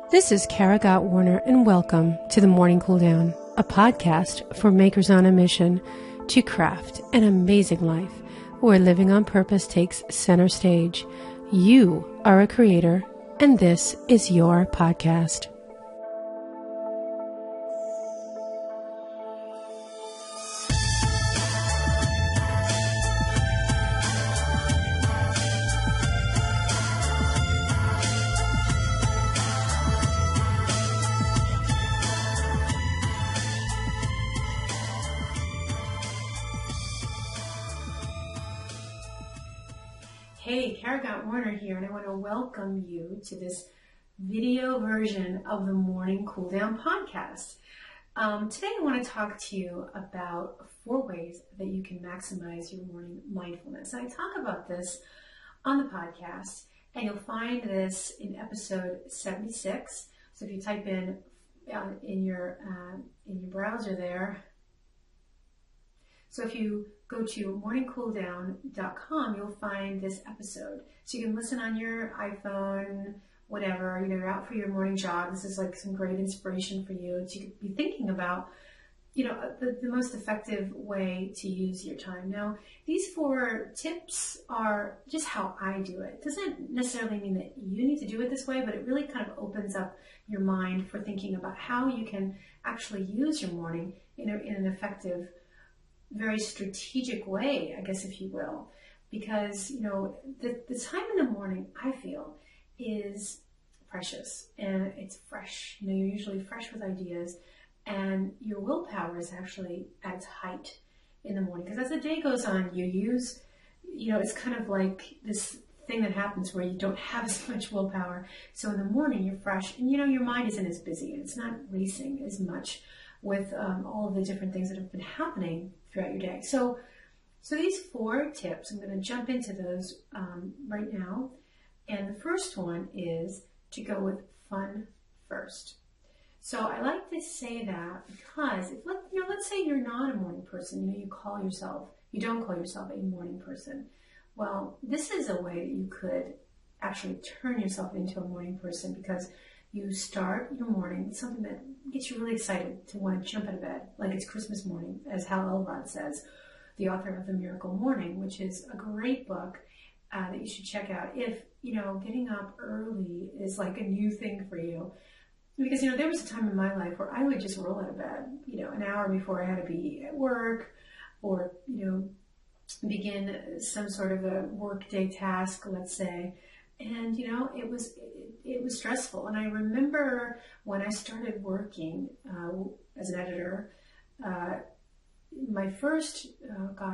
This is Kara Gott Warner, and welcome to the Morning Cool Down, a podcast for makers on a mission to craft an amazing life where living on purpose takes center stage. You are a creator, and this is your podcast. Hey, Kara Gott Warner here, and I want to welcome you to this video version of the Morning Cool Down podcast. Today I want to talk to you about 4 ways that you can maximize your morning mindfulness. And I talk about this on the podcast, and you'll find this in episode 76. So if you type in your browser there, so if you go to morningcooldown.com, you'll find this episode. So you can listen on your iPhone, whatever, you're out for your morning jog. This is like some great inspiration for you to be thinking about, the most effective way to use your time. Now, these 4 tips are just how I do it. It doesn't necessarily mean that you need to do it this way, but it really kind of opens up your mind for thinking about how you can actually use your morning in an effective, very strategic way, I guess, if you will, because, the time in the morning, I feel, is precious and it's fresh. You're usually fresh with ideas, and your willpower is actually at its height in the morning. Because as the day goes on, you use, it's kind of like this thing that happens where you don't have as much willpower. So in the morning, you're fresh, and your mind isn't as busy. It's not racing as much with all of the different things that have been happening throughout your day. So these 4 tips, I'm going to jump into those right now. And the first one is to go with fun first. So I like to say that because let's say you're not a morning person. You don't call yourself a morning person. Well, this is a way that you could actually turn yourself into a morning person, because you start your morning with something that gets you really excited to want to jump out of bed, like it's Christmas morning, as Hal Elrod says, the author of The Miracle Morning, which is a great book that you should check out if, getting up early is like a new thing for you. Because, there was a time in my life where I would just roll out of bed, an hour before I had to be at work or, begin some sort of a workday task, let's say. And, it was stressful. And I remember when I started working as an editor, my first,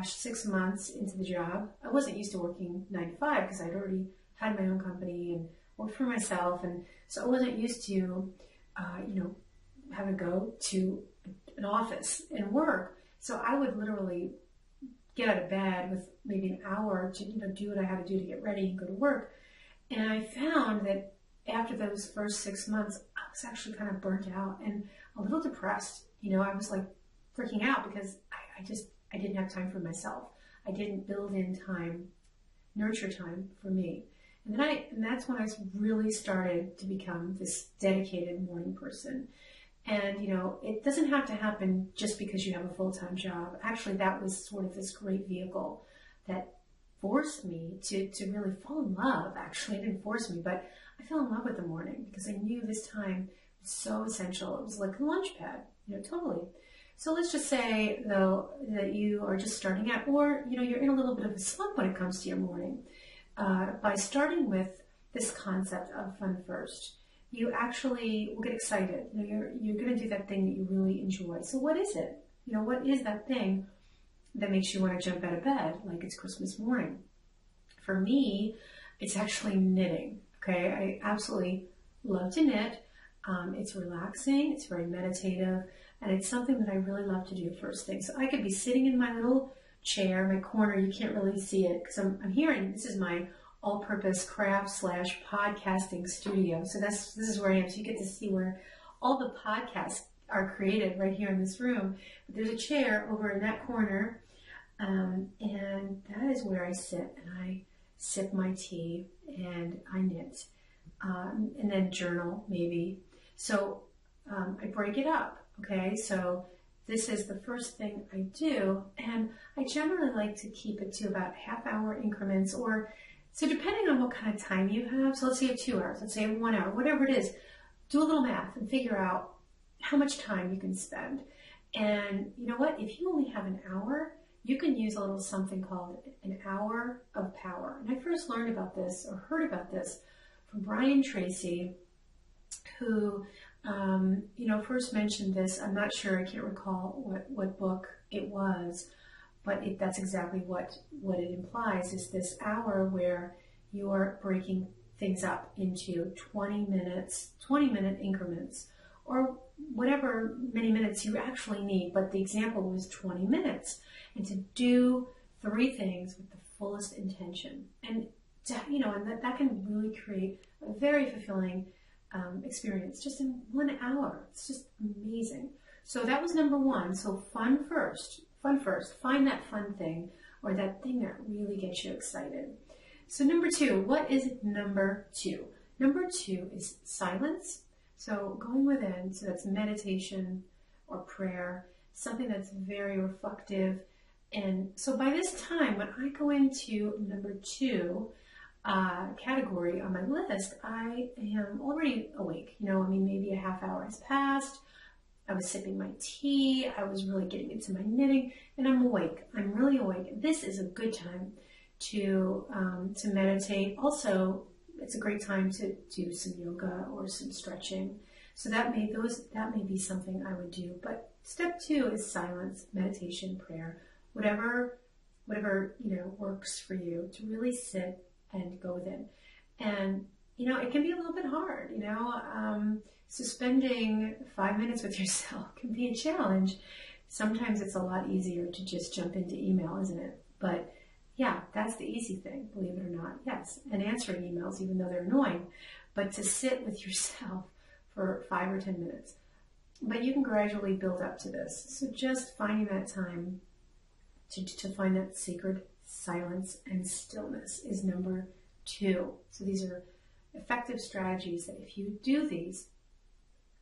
6 months into the job, I wasn't used to working 9 to 5 because I'd already had my own company and worked for myself. And so I wasn't used to, having to go to an office and work. So I would literally get out of bed with maybe an hour to, do what I had to do to get ready and go to work. And I found that after those first 6 months, I was actually kind of burnt out and a little depressed. I was like freaking out because I didn't have time for myself. I didn't build in time, nurture time for me. And that's when I really started to become this dedicated morning person. And, it doesn't have to happen just because you have a full-time job. Actually, that was sort of this great vehicle that forced me to really fall in love. Actually, it didn't force me, but I fell in love with the morning because I knew this time was so essential. It was like a launchpad, totally. So let's just say, though, that you are just starting out, or, you're in a little bit of a slump when it comes to your morning. By starting with this concept of fun first, you actually will get excited. You're going to do that thing that you really enjoy. So what is it? What is that thing that makes you want to jump out of bed like it's Christmas morning? For me, it's actually knitting. Okay, I absolutely love to knit. It's relaxing, it's very meditative, and it's something that I really love to do first thing. So I could be sitting in my little chair, my corner. You can't really see it because I'm hearing, this is my all-purpose craft/podcasting studio. So this is where I am. So you get to see where all the podcasts are created right here in this room. But there's a chair over in that corner, and that is where I sit and I sip my tea and I knit. and then journal maybe. So I break it up, okay? So this is the first thing I do, and I generally like to keep it to about half-hour increments, or so depending on what kind of time you have. So let's say you have 2 hours, let's say you have 1 hour, whatever it is. Do a little math and figure out how much time you can spend. And you know what? If you only have an hour, you can use a little something called an hour of power. And I first learned about this or heard about this from Brian Tracy, who first mentioned this. I'm not sure, I can't recall what book it was, but that's exactly what it implies, is this hour where you're breaking things up into 20-minute increments, or whatever many minutes you actually need. But the example was 20 minutes, and to do 3 things with the fullest intention. And that can really create a very fulfilling experience just in 1 hour. It's just amazing. So that was number 1. So fun first. Find that fun thing, or that thing that really gets you excited. So number 2, what is number 2? Number 2 is silence. So going within, so that's meditation or prayer, something that's very reflective. And so by this time, when I go into number 2 category on my list, I am already awake. Maybe a half hour has passed. I was sipping my tea. I was really getting into my knitting, and I'm awake. I'm really awake. This is a good time to meditate. Also, it's a great time to do some yoga or some stretching. So that may be something I would do. But step 2 is silence, meditation, prayer, whatever works for you, to really sit and go within. And it can be a little bit hard. So spending 5 minutes with yourself can be a challenge. Sometimes it's a lot easier to just jump into email, isn't it? But yeah, that's the easy thing, believe it or not. Yes, and answering emails, even though they're annoying, but to sit with yourself for 5 or 10 minutes. But you can gradually build up to this. So just finding that time to find that sacred silence and stillness is number 2. So these are effective strategies that if you do these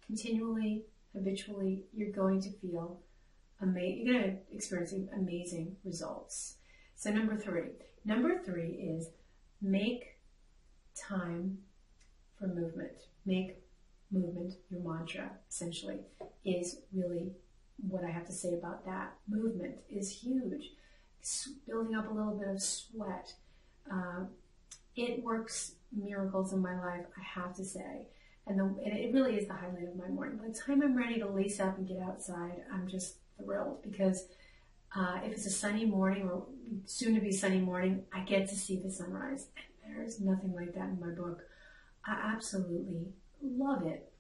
continually, habitually, you're going to feel amazing. You're going to experience amazing results. So number 3 is make time for movement. Make movement your mantra, essentially, is really what I have to say about that. Movement is huge. Building up a little bit of sweat. It works miracles in my life, I have to say. And it really is the highlight of my morning. By the time I'm ready to lace up and get outside, I'm just thrilled, because if it's a sunny morning, or soon to be sunny morning, I get to see the sunrise. And there's nothing like that in my book. I absolutely love it.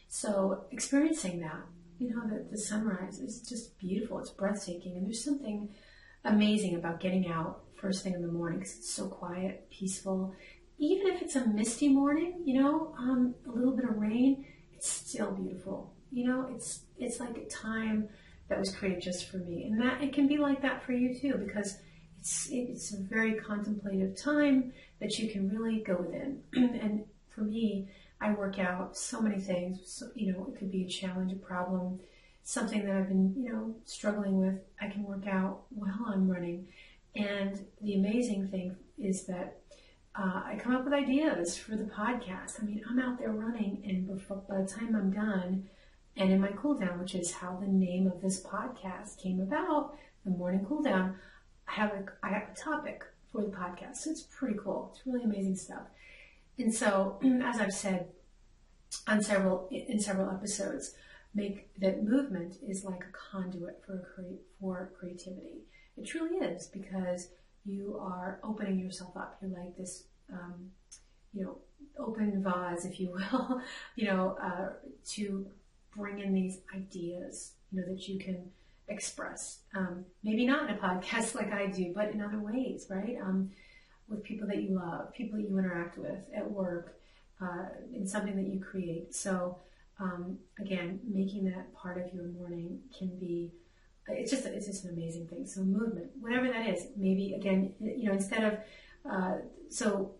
So experiencing that, the sunrise is just beautiful. It's breathtaking. And there's something amazing about getting out first thing in the morning, because it's so quiet, peaceful. Even if it's a misty morning, a little bit of rain, it's still beautiful. It's like a time that was created just for me. And that it can be like that for you too, because it's a very contemplative time that you can really go within. And for me, I work out so many things. So, it could be a challenge, a problem, something that I've been, struggling with. I can work out while I'm running. And the amazing thing is that I come up with ideas for the podcast. I'm out there running, and by the time I'm done, and in my cool down, which is how the name of this podcast came about, the morning cool down, I have a topic for the podcast. So it's pretty cool. It's really amazing stuff. And so, as I've said in several episodes, make that movement is like a conduit for creativity. It truly is, because you are opening yourself up. You're like this, open vase, if you will, to bring in these ideas, that you can express. Maybe not in a podcast like I do, but in other ways, right? With people that you love, people that you interact with at work, in something that you create. So, again, making that part of your morning can be, it's just an amazing thing. So movement, whatever that is, maybe again, instead of So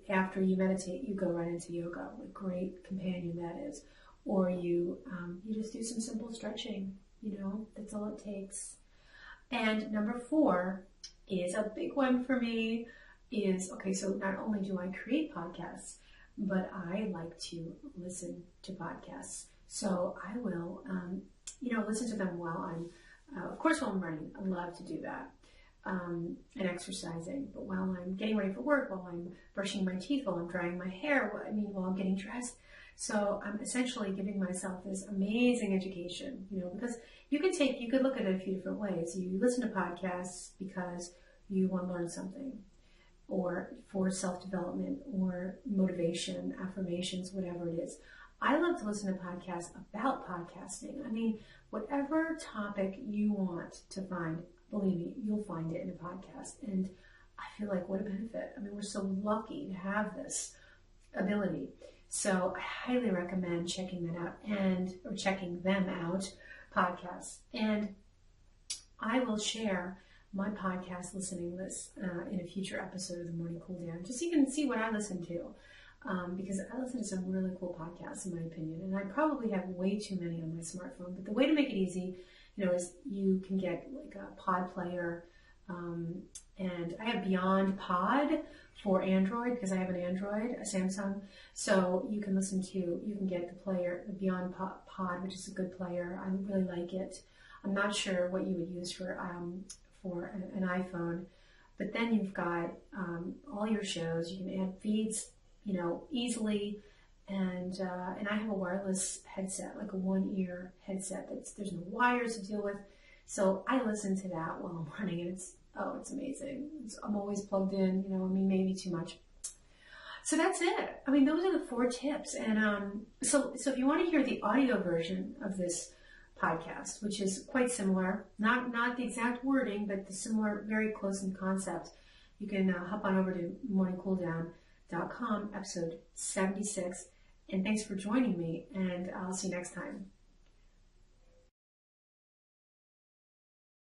after you meditate, you go right into yoga. What a great companion that is. Or you just do some simple stretching. That's all it takes. And number 4 is a big one for me. So not only do I create podcasts, but I like to listen to podcasts. So I will, listen to them while I'm running. I love to do that. And exercising, but while I'm getting ready for work, while I'm brushing my teeth, while I'm drying my hair, while I'm getting dressed. So I'm essentially giving myself this amazing education, because you could look at it a few different ways. You listen to podcasts because you want to learn something, or for self-development, or motivation, affirmations, whatever it is. I love to listen to podcasts about podcasting. Whatever topic you want to find, believe me, you'll find it in a podcast. And I feel like what a benefit. We're so lucky to have this ability. So I highly recommend checking that out or checking them out, podcasts. And I will share my podcast listening list in a future episode of the Morning Cool Down, just so you can see what I listen to. Because I listen to some really cool podcasts, in my opinion, and I probably have way too many on my smartphone. But the way to make it easy, is you can get like a pod player, and I have Beyond Pod for Android because I have an Android, a Samsung. So you can get the player, the Beyond Pod, which is a good player. I really like it. I'm not sure what you would use for an iPhone, but then you've got all your shows. You can add feeds, easily. And I have a wireless headset, like a one-ear headset. There's no wires to deal with. So I listen to that while I'm running, and it's amazing. I'm always plugged in, maybe too much. So that's it. Those are the 4 tips. And so if you want to hear the audio version of this podcast, which is quite similar, not the exact wording, but the similar, very close in concept, you can hop on over to morningcooldown.com, episode 76. And thanks for joining me, and I'll see you next time.